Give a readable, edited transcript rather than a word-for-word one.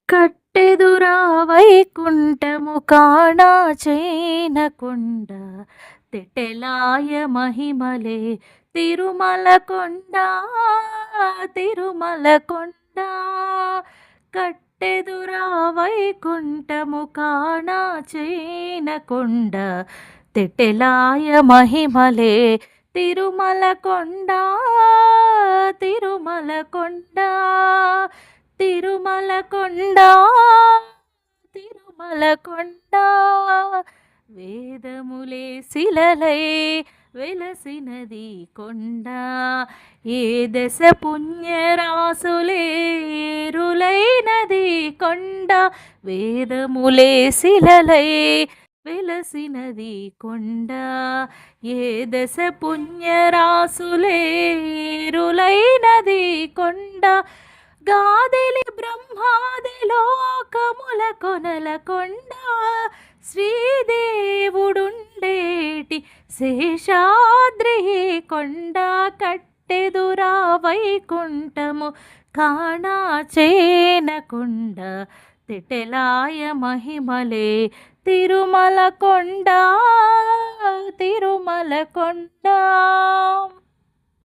కట్టెదురా వైకుంఠము కాణా చేనకొండ తెటెలాయ మహిమలే తిరుమల కొండ తిరుమల కొండ కట్టెదురా వైకుంఠము కాణా చేనకొండ తెటెలాయ మహిమలే తిరుమల కొండ తిరుమల కొండ తిరుమల కొండ తిరుమల కొండ వేదములే శిలలై వెలసినది కొండ ఏ దశ పుణ్యరాసులే ఏరులైనది కొండ వేదములే శిలలై వెలసినది కొండ ఏ దశ పుణ్యరాసులే ఏరులైనది కొండ గాదిలి బ్రహ్మాది లోకముల కొనల కొండ శ్రీదేవుడుండేటి శేషాద్రి కొండ కట్టెదురా వైకుంఠము కాణా చేనకొండ తెటెలాయ మహిమలే తిరుమల కొండ తిరుమల కొండ.